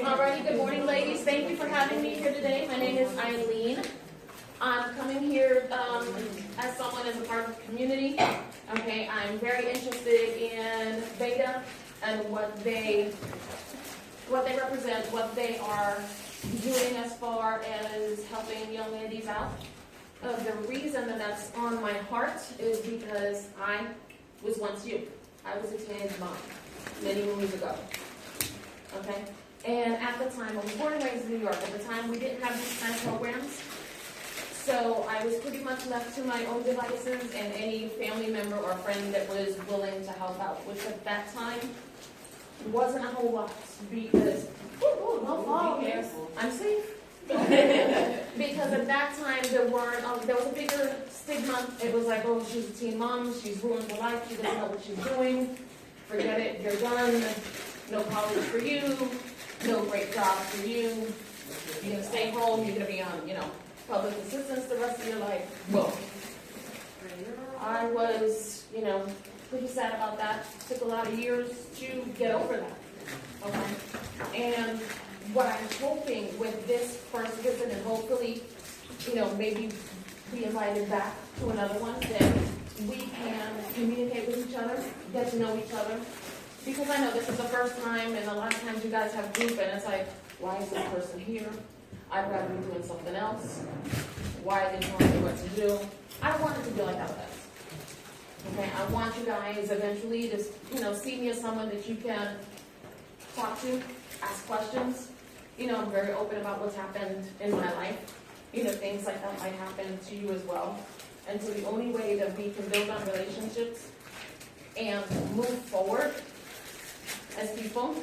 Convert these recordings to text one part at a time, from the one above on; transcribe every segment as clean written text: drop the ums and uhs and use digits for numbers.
Alrighty, good morning, ladies. Thank you for having me here today. My name is Ilene. I'm coming here as someone as a part of the community. Okay, I'm very interested in Beta and what they represent, what they are doing as far as helping young ladies out. The reason that that's on my heart is because I was once you. I was a teenage mom many moons ago. Okay? And at the time, I was born and raised in New York. At the time, we didn't have these kind of programs. So I was pretty much left to my own devices and any family member or friend that was willing to help out, which at that time wasn't a whole lot because, don't fall, I'm safe. Because at that time, there was a bigger stigma. It was like, oh, she's a teen mom, she's ruined her life, she doesn't know what she's doing. Forget it, you're done. No college for you, no great job for you. You're gonna stay home, you're gonna be on, public assistance the rest of your life. Well, I was, pretty sad about that. It took a lot of years to get over that. Okay? And what I'm hoping with this first visit, and hopefully, maybe be invited back to another one, that we can communicate with each other, get to know each other. Because I know this is the first time, and a lot of times you guys have group, and it's like, why is this person here? I'd rather be doing something else. Why are they telling me what to do? I don't want it to be like that with us. Okay, I want you guys eventually to, see me as someone that you can talk to, ask questions. I'm very open about what's happened in my life. Things like that might happen to you as well. And so the only way that we can build on relationships and move forward as people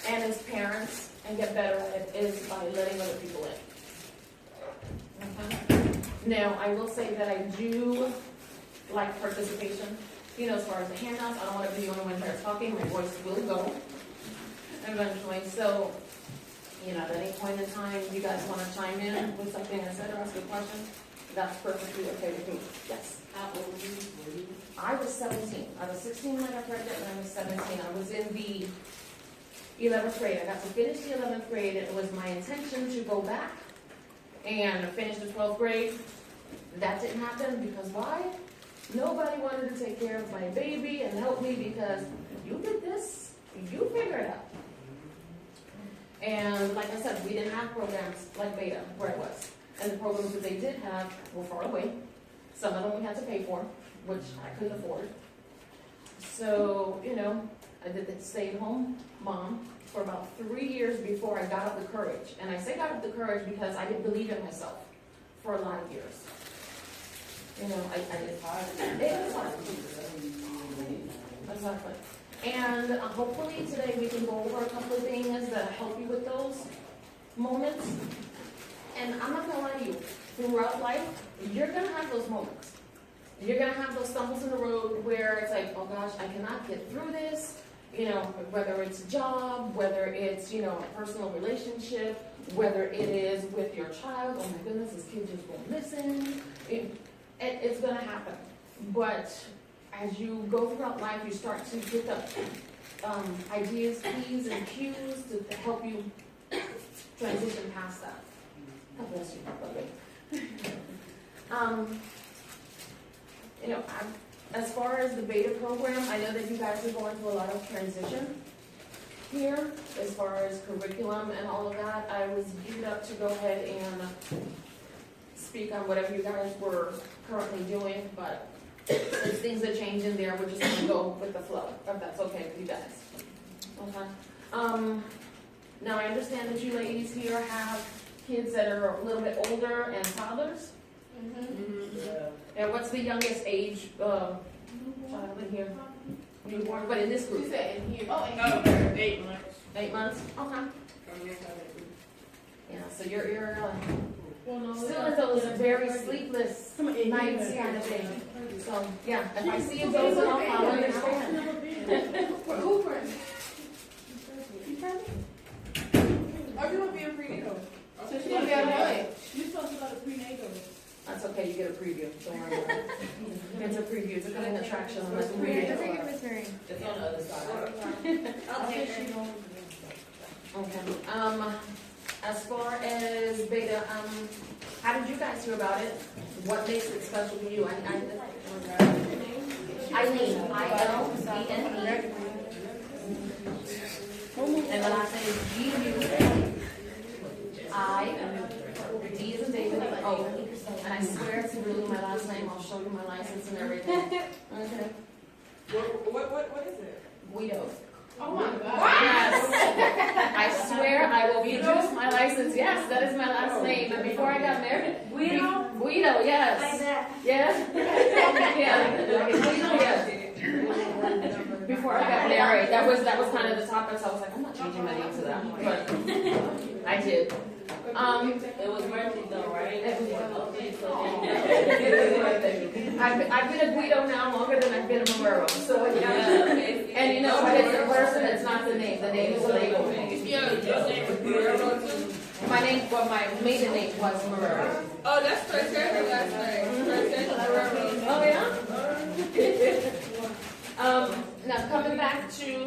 and as parents and get better at it is by letting other people in. Okay. Now, I will say that I do like participation. As far as the handouts, I don't want to be the only one here talking. My voice will go eventually. So, at any point in time, you guys want to chime in with something I said or ask a question, that's perfectly okay with me. Yes. How old were you? I was 17. I was 16 when I got pregnant, and I was 17. I was in the 11th grade. I got to finish the 11th grade, and it was my intention to go back and finish the 12th grade. That didn't happen because why? Nobody wanted to take care of my baby and help me because you did this, you figure it out. And like I said, we didn't have programs like Beta where I was. And the programs that they did have were far away. Some of them we had to pay for, which I couldn't afford. So, I did the stay-at-home mom for about 3 years before I got up the courage. And I say got up the courage because I didn't believe in myself for a lot of years. I did hard. It was hard. Exactly. And hopefully today we can go over a couple of things that help you with those moments. And I'm not going to lie to you, throughout life, you're going to have those moments. You're going to have those stumbles in the road where it's like, oh gosh, I cannot get through this. Whether it's a job, whether it's, a personal relationship, whether it is with your child, oh my goodness, this kid just won't listen. It's going to happen. But as you go throughout life, you start to pick up ideas, P's and Q's to help you transition past that. God bless you. As far as the Beta program, I know that you guys are going through a lot of transition here as far as curriculum and all of that. I was geared up to go ahead and speak on whatever you guys were currently doing, but since things are changing there, we're just going to go with the flow, if that's okay with you guys. Okay. Now, I understand that you ladies here have kids that are a little bit older and toddlers. Mm-hmm. Yeah. And what's the youngest age child in here? Newborn, but in this group? You said in here. Oh, in here. 8 months. 8 months? Okay. Yeah, so you're still in those very sleepless nights kind of thing. So, yeah, if I see you dozing off, I'll understand. Who pregnant? You pregnant? Or you want to be a prenatal? So she's going to be on the way. You're supposed to go to prenatal. That's okay, you get a preview. Don't worry about it. It's a preview. It's a coming attraction. Unless we read it. It's on the other side. Okay. As far as Beta, how did you guys hear about it? What makes it special to you? Eileen, I-L-E-N-E. And the last name is G-U-I. D is in David. Oh, and I swear it's really my last name. I'll show you my license and everything. Okay. What is it? Guido. Oh my God. Yes. I swear I will produce my license. Yes, that is my last name. And before I got married, Guido, yes. Like that. Yes. Yeah. Guido, yes. Before I got married, that was kind of the topic. So I was like, I'm not changing my name to that, but I did. It was Murphy though, right? I've been a Guido now longer than I've been a Mamuro. So yeah. And you know, if it's a person, it's not the name. The name is the label. My name, well, my maiden name was Mamuro. Oh, that's her last name. Oh yeah. Now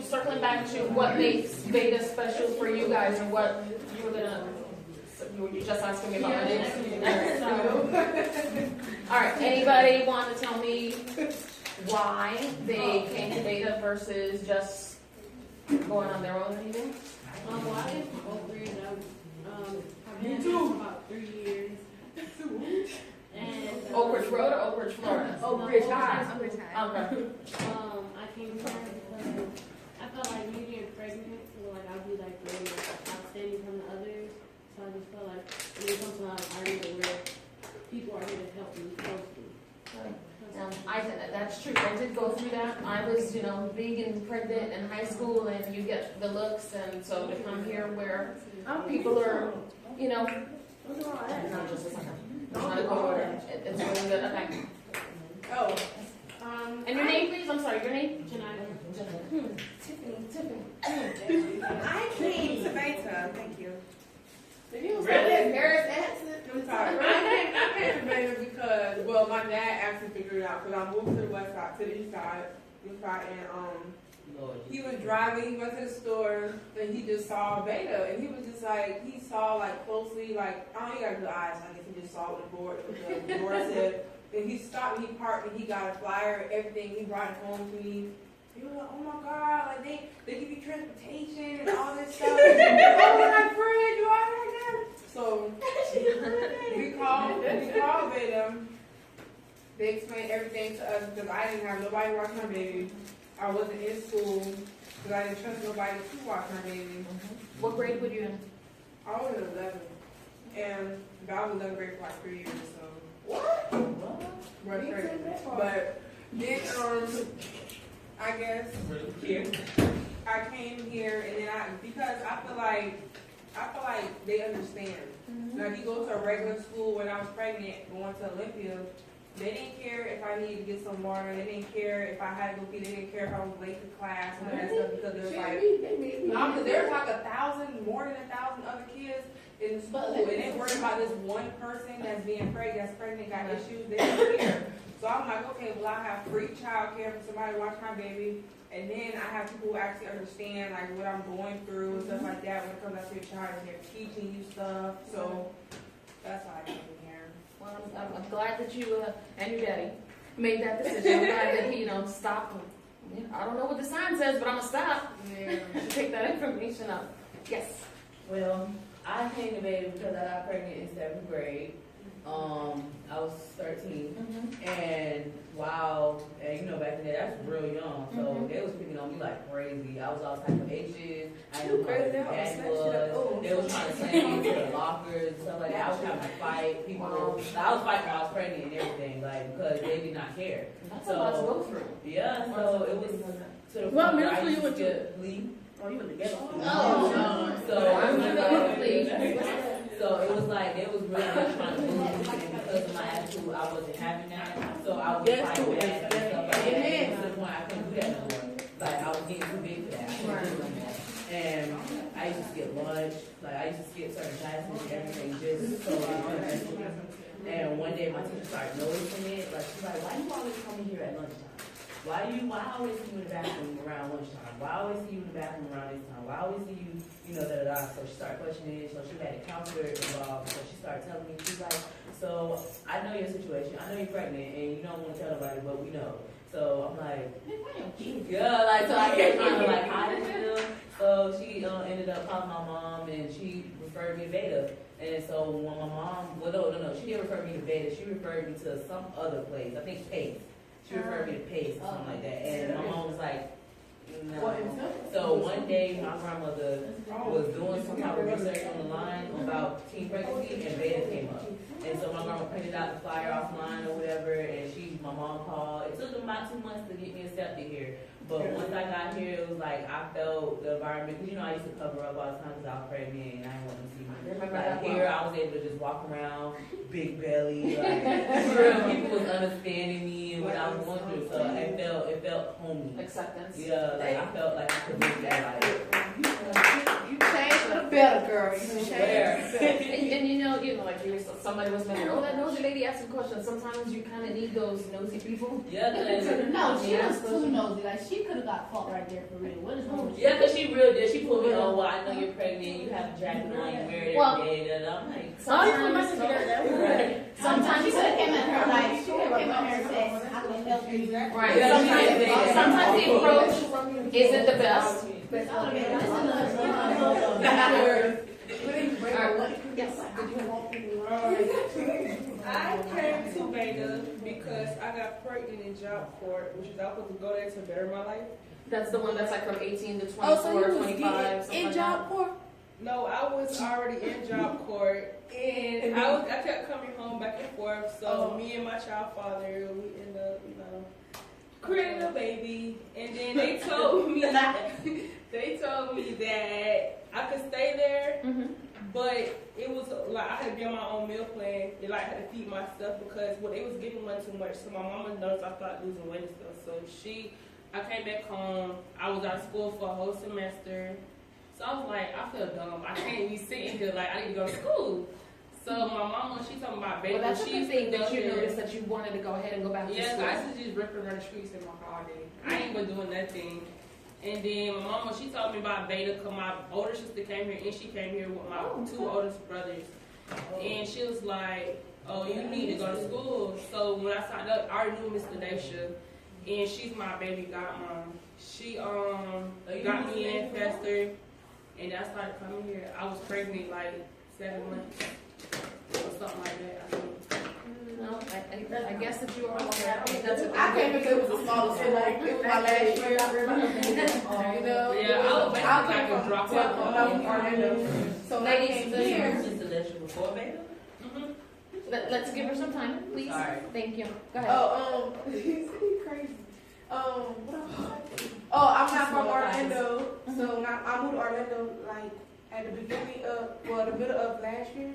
circling back to what makes Beta special for you guys, or what you were gonna. You were just asking me about my name. All right. Anybody want to tell me why they came to Beta versus just going on their own or anything? Well, I did Oak Ridge. I've been there for about 3 years. And Oak Ridge Road or Oak Ridge, Florida? Oak Ridge High. Okay. I came here because I felt like me getting pregnant, so like I'd be like really outstanding from the others. So I just felt like when it comes to an area where people are here to help me closely. That's true. I did go through that. I was, big and pregnant in high school, and you get the looks, and so to come here where people are, not just a second. Not a good order. It's really good. Okay. Oh. And your name, please? I'm sorry, your name? Janina. Tiffany. I came to Beta, thank you. Really? Paris accent? I'm sorry. I came to Beta because, well, my dad actually figured it out because I moved to the west side, to the east side, and he was driving, he went to the store, and he just saw Beta, and he was just like, he saw like closely, like, I don't even got good eyes, I guess he just saw what the board said, and he stopped, and he parked, and he got a flyer, everything, he brought it home to me. He was like, oh my God, like they give you transportation and all this stuff. Oh, like, Fred, you all like that? So we called Beta. They explained everything to us because I didn't have nobody watch my baby. I wasn't in school because I didn't trust nobody to watch my baby. What grade were you in? I was in 11, and I was in 11th grade for like 3 years. So What? But then I guess I came here, and then because I feel like they understand. Like you go to a regular school. When I was pregnant, going to Olympia, they didn't care if I needed to get some water. They didn't care if I had to go pee. They didn't care if I was late to class and all that stuff because there was because there's like 1,000, more than 1,000 other kids in the school, and they worried about this one person that's pregnant, got issues. They didn't care. So I'm like, okay, well, I have free child care for somebody to watch my baby, and then I have people who actually understand like what I'm going through and stuff like that when it comes out to your child, and they're teaching you stuff. So that's why I came here. Well, I'm glad that you and your daddy made that decision. I'm glad that he, stopped. I don't know what the sign says, but I'm gonna stop to pick that information up. Yes. Well, I came to Beta because I got pregnant in 7th grade. I was 13, and wow, and back then that's real young, so they was picking on me like crazy. I was all type of ages. I didn't know what daddy was. They was trying to send me into the lockers and stuff like that. I was trying to fight people. I was fighting when I was pregnant and everything, like because they did not care. That's a lot to go through. Yeah, so it was to the point What where middle I school you used went to to? get Lee. Oh, you went together. So I'm gonna So it was like they was really trying to bully me, and because of my attitude, I wasn't having that. So I was fighting back and stuff like that. To the point I couldn't do that no more. Like I was getting too big for that. I couldn't do it no more. And I used to skip lunch. Like I used to skip certain classes and everything just so unnecessary. And one day my teacher started noticing it. Like she's like, why you always coming here at lunchtime? Why always come in the bathroom around lunchtime? Why I always see you in the bathroom around this time? Why I always see you, da-da-da. So she started questioning it, so she had a counselor involved. So she started telling me, she's like, so I know your situation. I know you're pregnant, and you don't want to tell nobody, but we know. So I'm like, yeah, like, so I kept trying to like hide it still. So she ended up calling my mom, and she referred me to Beta. And so when my mom, well, no, she didn't refer me to Beta. She referred me to some other place. I think Pace. She referred me to Pace or something like that. And my mom was like, no. So one day my grandmother was doing some type of research online about teen pregnancy, and Beta came up. And so my grandma printed out the flyer offline or whatever, and my mom called. It took them about 2 months to get me accepted here. But once I got here, it was like I felt the environment, because I used to cover up all the time because I was pregnant and I didn't want them to see me. Like here, I was able to just walk around, big belly, like people was understanding me and what I was going through. So it felt homey. Acceptance. Yeah, like I felt like I could live that life. You changed for the better, girl. You changed for the better. And you know, like somebody was mentioning, oh, that nosy lady asking questions. Sometimes you kind of need those nosy people. Yeah, No, she was too nosy. Like, she could have got caught right there for real. What is wrong with you? yeah, because she real did. She pulled me, oh, well, I know you're pregnant, you have a jacket on, you're married every day. And I'm like, Sometimes She could have came at her like, she could have came at her and said, I can help you. right. Sometimes the approach isn't the best. I came to Beta because I got pregnant in Job Corps, which is I was supposed to go there to better my life. That's the one that's like from 18 to 24, Oh, so you was 25, something in like Job Corps? No, I was already in Job Corps, and I kept coming home back and forth. So me and my child father, we ended up, creating a baby, and then they told me that I could stay there, but it was like I had to be on my own meal plan. And like I had to feed myself because it was getting one too much. So my mama noticed I started losing weight and stuff. So I came back home. I was out of school for a whole semester. So I was like, I feel dumb. I can't be sitting here like I need to go to school. So my mama, she talking about baby. that. Well, that's a good thing that you there. noticed that you wanted to go ahead and go back to school. Yeah, I used to just rip around the streets in my car all day. I ain't been doing nothing. And then my mama, she told me about Beta because my older sister came here and she came here with my two oldest brothers. And she was like, oh, you need to go to school. So when I signed up, I already knew Miss Daisha, and she's my baby godmom. She got me in faster, and I started coming here. I was pregnant like 7 months or something like that, I think. No, I guess that you are aware. I came because it was the smallest, so like it was my last year. Yeah, I was basically like a drop out. Orlando. So Ladies, here. before Beta? Let's give her some time, please. Sorry. Thank you. Go ahead. He's crazy. I'm not from Orlando, so I moved to Orlando like at the beginning of, the middle of last year,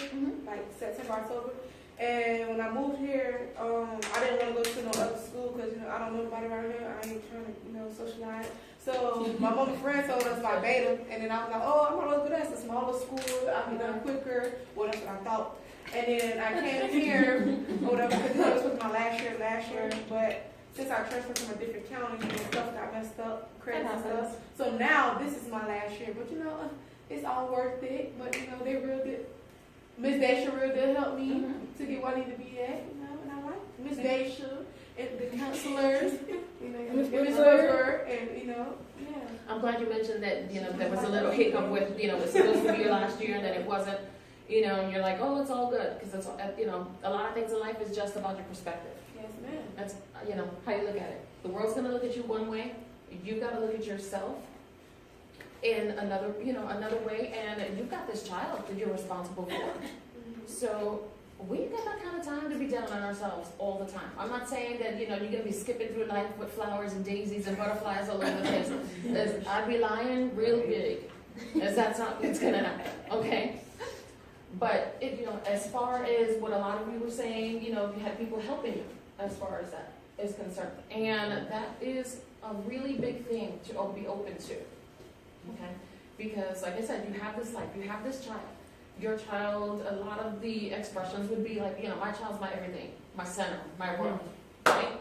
like September, October. And when I moved here, I didn't want to go to no other school because I don't know nobody around here. I ain't trying to socialize. So my mom and friend told us about Beta, and then I was like, oh, I'm gonna go to that. It's a smaller school. I'll be done quicker. Well, that's what I thought. And then I came here, or whatever, because this was my last year. But since I transferred from a different county, and stuff got messed up, credits and stuff. So now this is my last year. But it's all worth it. But they real good. Miss Daisha real good helped me to get where I need to be at. And I like Miss Daisha and the counselors. Miss Bird, and yeah. I'm glad you mentioned that. There was a little hiccup with it was supposed to be your last year and then it wasn't. And you're like, oh, it's all good because it's a lot of things in life is just about your perspective. Yes, ma'am. That's how you look at it. The world's gonna look at you one way. You got to look at yourself in another way, and you've got this child that you're responsible for. So we've got that kind of time to be down on ourselves all the time. I'm not saying that you're gonna be skipping through life with flowers and daisies and butterflies all over the place. I'd be lying real big, as that's not what's gonna happen. Okay. But as far as what a lot of you were saying, you had people helping you as far as that is concerned, and that is a really big thing to be open to. Okay, because like I said, you have this life, you have this child. Your child, a lot of the expressions would be like, my child's my everything, my center, my world, right?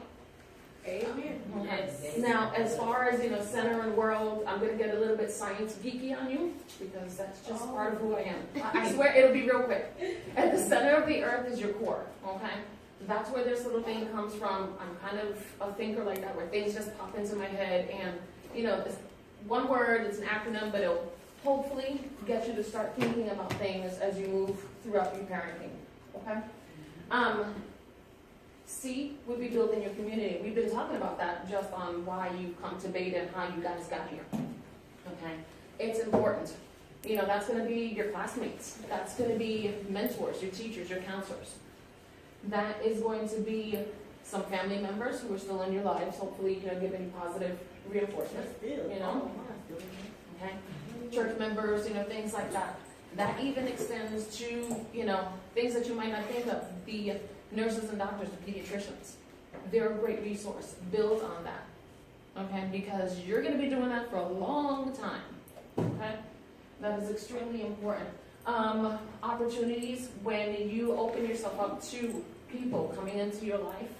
Amen. Okay. Yes. Now, as far as, center and world, I'm gonna get a little bit science geeky on you, because that's just part of who I am. I swear it'll be real quick. At the center of the earth is your core, okay? That's where this little thing comes from. I'm kind of a thinker like that, where things just pop into my head, and, it's one word, it's an acronym, but it'll hopefully get you to start thinking about things as you move throughout your parenting, okay? C would be building your community. We've been talking about that just on why you come to Beta and how you guys got here. Okay, it's important. That's going to be your classmates. That's going to be mentors, your teachers, your counselors. That is going to be some family members who are still in your lives, hopefully, giving positive reinforcement. Okay, church members, things like that. That even extends to, things that you might not think of. The nurses and doctors, the pediatricians. They're a great resource. Build on that. Okay? Because you're going to be doing that for a long time. Okay? That is extremely important. Opportunities when you open yourself up to people coming into your life.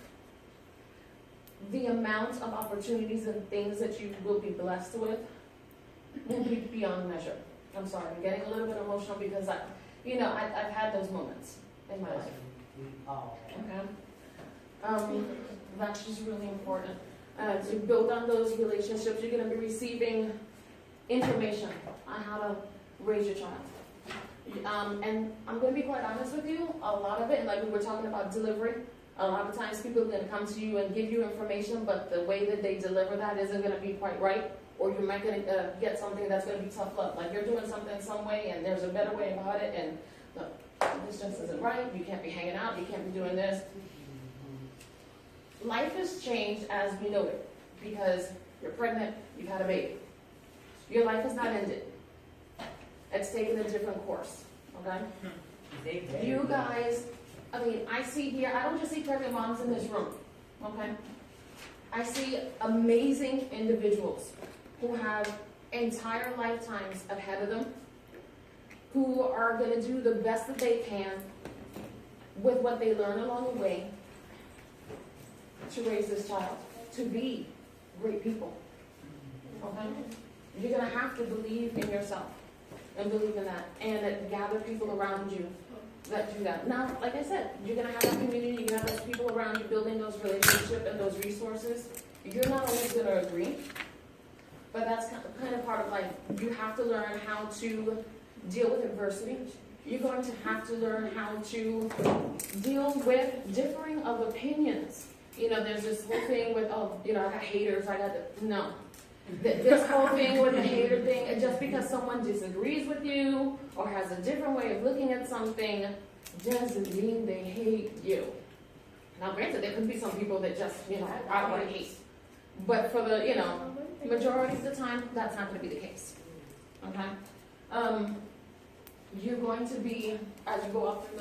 The amount of opportunities and things that you will be blessed with will be beyond measure. I'm sorry, I'm getting a little bit emotional because I've had those moments in my life. Okay. That's just really important. To build on those relationships, you're going to be receiving information on how to raise your child. And I'm going to be quite honest with you, a lot of it, and like we were talking about delivery, a lot of times people are going to come to you and give you information, but the way that they deliver that isn't going to be quite right. Or you might get something that's going to be tough love. Like you're doing something some way and there's a better way about it, and look, this just isn't right. You can't be hanging out. You can't be doing this. Life has changed as we know it because you're pregnant, you've had a baby. Your life has not ended. It's taken a different course, okay? You guys, I see here, I don't just see pregnant moms in this room, okay? I see amazing individuals who have entire lifetimes ahead of them, who are going to do the best that they can with what they learn along the way to raise this child, to be great people. Okay? You're going to have to believe in yourself and believe in that, and gather people around you that do that. Now, like I said, you're going to have that community, you're going to have those people around you building those relationships and those resources. You're not always going to agree, but that's kind of part of life. You have to learn how to deal with adversity. You're going to have to learn how to deal with differing of opinions. There's this whole thing with, I got haters, no. This whole thing with the hater thing, and just because someone disagrees with you or has a different way of looking at something doesn't mean they hate you. Now, granted, there could be some people that just, outright hate. But for the, majority of the time, that's not going to be the case. Okay? You're going to be, as you go up through,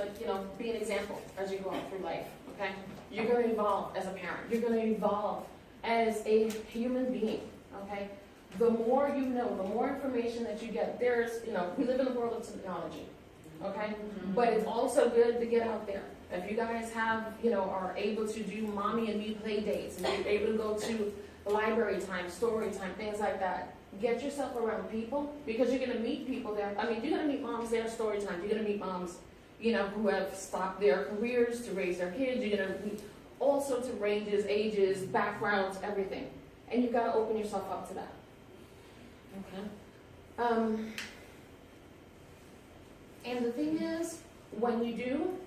be an example as you go up through life. Okay? You're going to evolve as a parent. You're going to evolve as a human being. Okay? The more you know, the more information that you get, we live in a world of technology. Okay? But it's also good to get out there. If you guys have, are able to do mommy and me play dates, and you're able to go to library time, story time, things like that, get yourself around people, because you're going to meet people there. You're going to meet moms there, story time. You're going to meet moms, who have stopped their careers to raise their kids. You're going to meet all sorts of ranges, ages, backgrounds, everything. And you've got to open yourself up to that. Okay? And the thing is, when you do,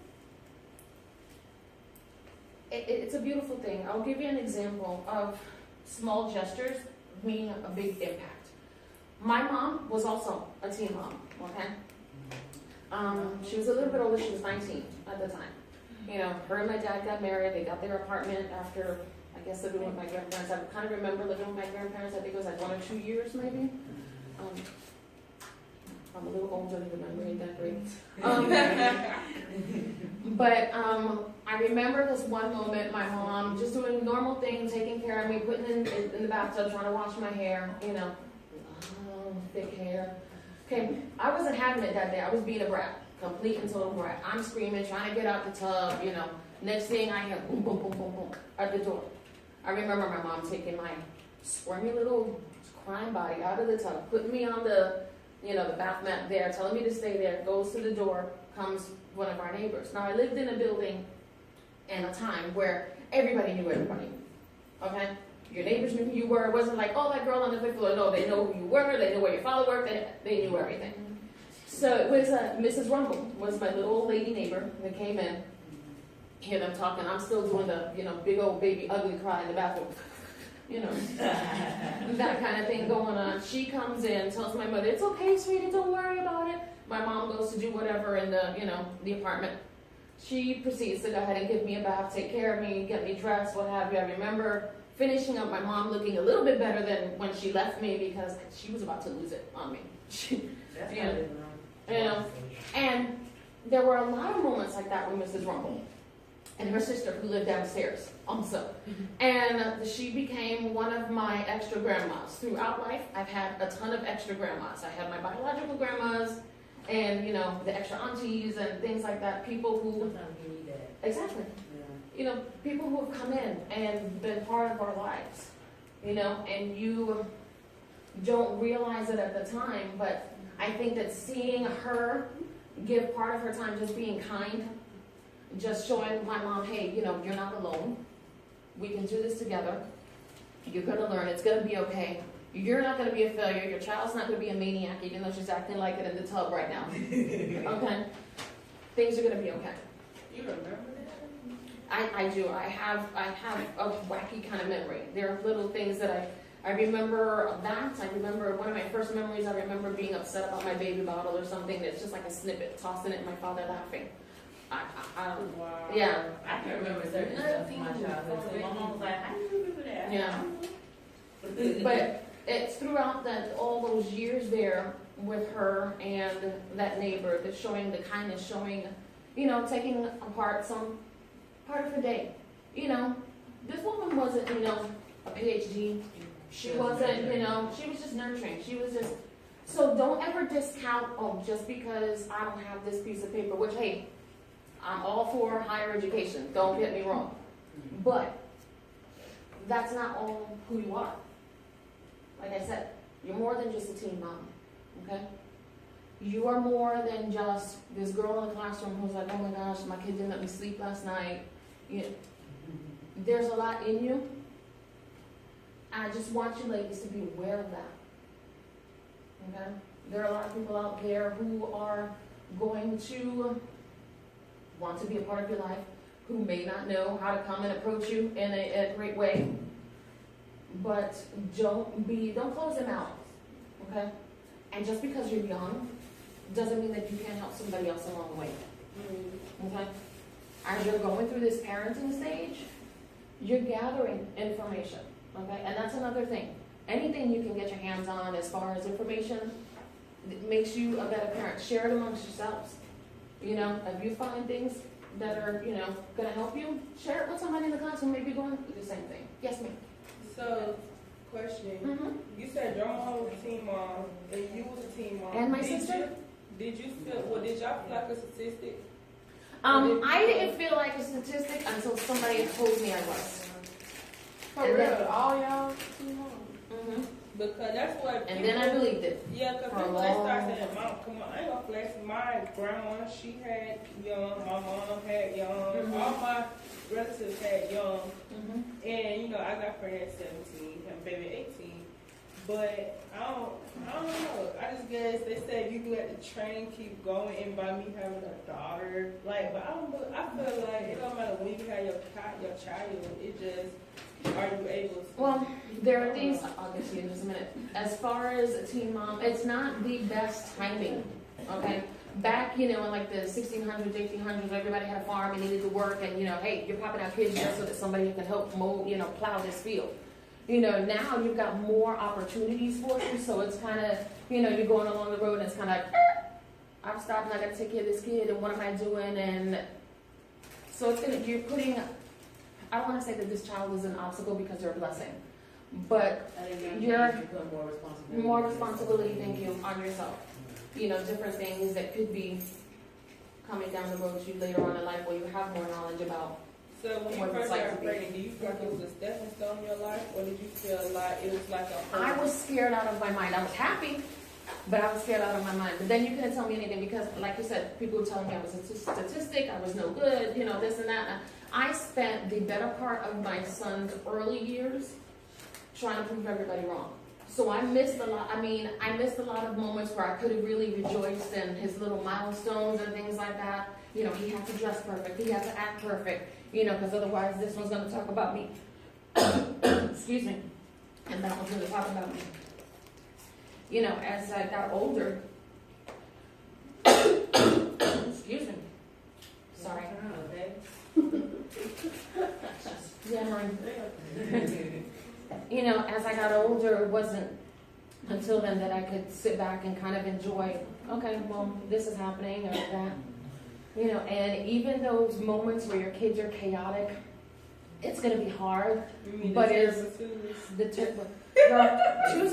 it's a beautiful thing. I'll give you an example of small gestures meaning a big impact. My mom was also a teen mom, okay? She was a little bit older, she was 19 at the time. Her and my dad got married, they got their apartment after, I guess, living with my grandparents. I kind of remember living with my grandparents, I think it was like 1 or 2 years maybe. I'm a little older to remember, ain't that great? But I remember this one moment, my mom just doing normal things, taking care of me, putting in the bathtub, trying to wash my hair, long, thick hair. Okay, I wasn't having it that day. I was being a brat, complete and total brat. I'm screaming, trying to get out the tub, Next thing I hear, boom, boom, boom, boom, boom, at the door. I remember my mom taking my squirmy little crying body out of the tub, putting me on the, the bath mat there, telling me to stay there, goes to the door, comes one of our neighbors. Now, I lived in a building in a time where everybody knew everybody, okay? Your neighbors knew who you were. It wasn't like, oh, that girl on the fifth floor. No, they know who you were. They knew where your father worked. They knew everything. So it was Mrs. Rumble was my little old lady neighbor that came in. Hear them talking. I'm still doing the, big old baby ugly cry in the bathroom. That kind of thing going on. She comes in, tells my mother, it's okay, sweetie, don't worry about it. My mom goes to do whatever in the, the apartment. She proceeds to go ahead and give me a bath, take care of me, get me dressed, what have you. I remember finishing up, my mom looking a little bit better than when she left me because she was about to lose it on me. And there were a lot of moments like that with Mrs. Rumble and her sister who lived downstairs also. And she became one of my extra grandmas. Throughout life, I've had a ton of extra grandmas. I had my biological grandmas and, the extra aunties and things like that. People who... Sometimes you need that. Exactly. People who have come in and been part of our lives, and you don't realize it at the time, but I think that seeing her give part of her time just being kind, just showing my mom, hey, you're not alone. We can do this together. You're going to learn. It's going to be okay. You're not going to be a failure. Your child's not going to be a maniac, even though she's acting like it in the tub right now. Okay? Things are going to be okay. You remember that? I do. I have a wacky kind of memory. There are little things that I remember that. I remember one of my first memories, I remember being upset about my baby bottle or something. It's just like a snippet, tossing it and my father laughing. Wow. Yeah. I can remember certain stuff from my childhood. So my mom was like, I didn't remember that. Yeah. But it's throughout all those years there with her and that neighbor, the showing the kindness, showing, taking apart some part of her day. This woman wasn't, a PhD. She wasn't, she was just nurturing. She was just, so don't ever discount, just because I don't have this piece of paper, which, hey, I'm all for higher education. Don't get me wrong. But that's not all who you are. Like I said, you're more than just a teen mom, okay? You are more than just this girl in the classroom who's like, oh my gosh, my kid didn't let me sleep last night. There's a lot in you. I just want you ladies to be aware of that, okay? There are a lot of people out there who are going to want to be a part of your life, who may not know how to come and approach you in a great way. But don't close them out, okay? And just because you're young doesn't mean that you can't help somebody else along the way, okay? As you're going through this parenting stage, you're gathering information, okay? And that's another thing. Anything you can get your hands on as far as information that makes you a better parent. Share it amongst yourselves. If you find things that are, going to help you, share it with somebody in the class who may be going through the same thing. Yes, ma'am. So, question. You said your mom was a teen mom, and you was a teen mom. And my sister? Did y'all feel like a statistic? I didn't feel like a statistic until somebody told me I was. For real, all y'all teen moms. Because that's what. And then I believed it. Yeah, because people they start saying, "Mom, come on, I ain't gonna flex." My grandma, she had young. My mom had young. All my relatives had young. And I got pregnant at 17, and baby 18. But I don't know. I just guess they said you can let the train keep going, and by me having a daughter, but I feel like it don't matter when you have your child. It just, are you able to? Well, there are things, I'll get to you in just a minute. As far as a teen mom, it's not the best timing, okay? Back, in like the 1600s, 1800s, everybody had a farm and needed to work, and hey, you're popping out kids just so that somebody can help mow, plow this field. Now you've got more opportunities for you, so it's kind of, you're going along the road and it's kind of like, I've stopped and I got to take care of this kid, and what am I doing? And so you're putting, I don't want to say that this child is an obstacle because they're a blessing, but you're more responsibility, thank you, on yourself. Different things that could be coming down the road to you later on in life where you have more knowledge about. So when what you it's first like got to be. pregnant, do you feel like it was a stepping stone in your life, or did you feel like it was like a I was scared out of my mind. I was happy, but I was scared out of my mind. But then you couldn't tell me anything because, like you said, people were telling me I was a statistic, I was no good, you know, this and that. I spent the better part of my son's early years trying to prove everybody wrong. So I missed a lot. I mean, I missed a lot of moments where I could have really rejoiced in his little milestones and things like that. You know, he had to dress perfect. He had to act perfect. You know, because otherwise this one's going to talk about me. Excuse me. And that one's going to talk about me. You know, as I got older. Excuse me. Sorry. Yammering. You know, as I got older, it wasn't until then that I could sit back and kind of enjoy, okay, well, this is happening or that. You know, and even those moments where your kids are chaotic, it's going to be hard. But it's twos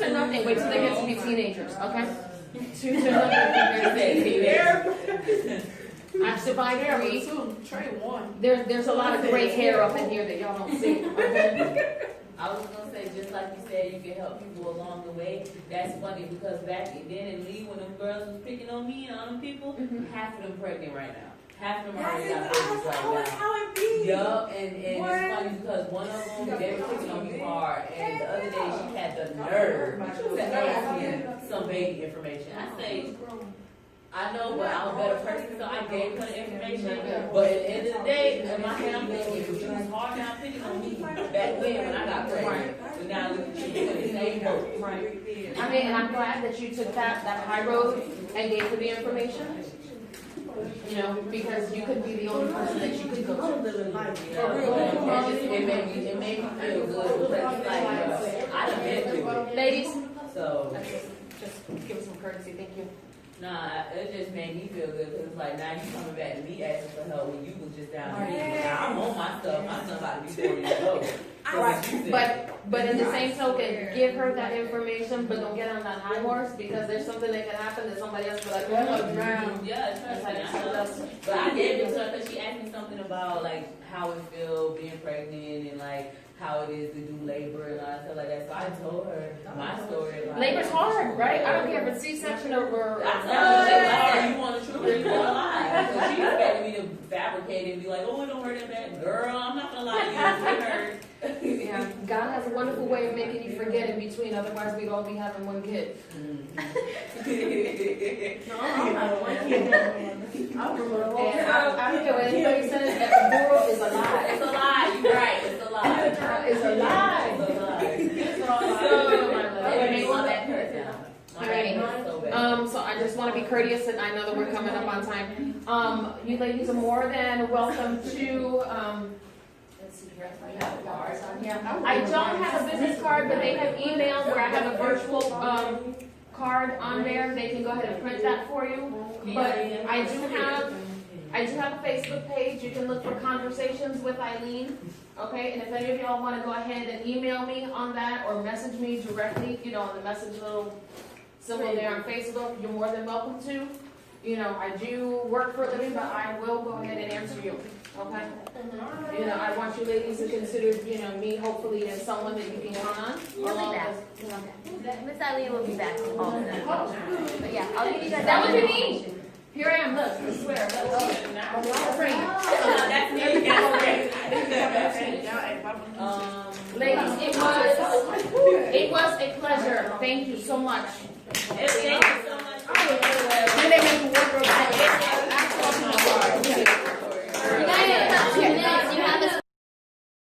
are nothing. Wait till they get to be teenagers, okay? Twos are nothing. I've survived three. There's a lot of gray hair up in here that y'all don't see. Okay? I was gonna say, just like you said, you can help people along the way. That's funny because back then in Lee, when them girls was picking on me and all them people, half of them pregnant right now. Half of them already got babies right now. Yup, and it's funny because one of them, they were picking on me hard, and the other day she had the nerve to ask me some baby information. I say, I know, but I'm a better person, so I gave her the information. But at the end of the day, in my head, I'm thinking, she was hard now picking on me back then when I got pregnant. But now look at you in the same boat. Right. I mean, and I'm glad that you took that high road and gave her the information. You know, because you could be the only person that she could go to. It made me feel good because it's like, I done been through it. Ladies, So, just give us some courtesy. Thank you. nah, it just made me feel good because it's like now you coming back to me asking for help when you was just down here. Now I'm on my stuff. My son about to be 4 years old. But in the same token, give her that information, but don't get on that high horse because there's something that can happen that somebody else will be like, oh, drown. Yeah, trust me. But I gave it to her because she asked me something about like how it feels being pregnant and like how it is to do labor and all that stuff like that. So I told her my story. Like, Labor's hard, right? I don't care if it's C-section or I told her, you want the truth or you want to lie? So she expected me to fabricate it and be like, oh, it don't hurt that bad. Girl, I'm not going to lie to you. It hurt. Yeah, God has a wonderful way of making you forget in between. Otherwise, we'd all be having one kid. No, I'm not one kid. And I don't care what anybody says. That the world is a lie. It's a lie. You're right. It's a lie. It's a lie. It's a lie. So I just want to be courteous, and I know that we're coming up on time. You ladies are more than welcome to. Let's see here. I have cards on here. I don't have a business card, but they have emailed where I have a virtual card on there. They can go ahead and print that for you. But I do have a Facebook page. You can look for Conversations with Ilene. Okay, and if any of y'all want to go ahead and email me on that or message me directly, you know, on the message little symbol there on Facebook, you're more than welcome to. You know, I do work for a living, but I will go ahead and answer you. Okay? You know, I want you ladies to consider, you know, me hopefully as someone that you can count on. We'll be back. Miss Eileen will be back all the time. But yeah, I'll give you guys That would be me. Here I am. Look, I swear. I'm not afraid. That's me. Ladies, it was a pleasure. Thank you so much. Thank you so much. Then they make me work real hard. Good night.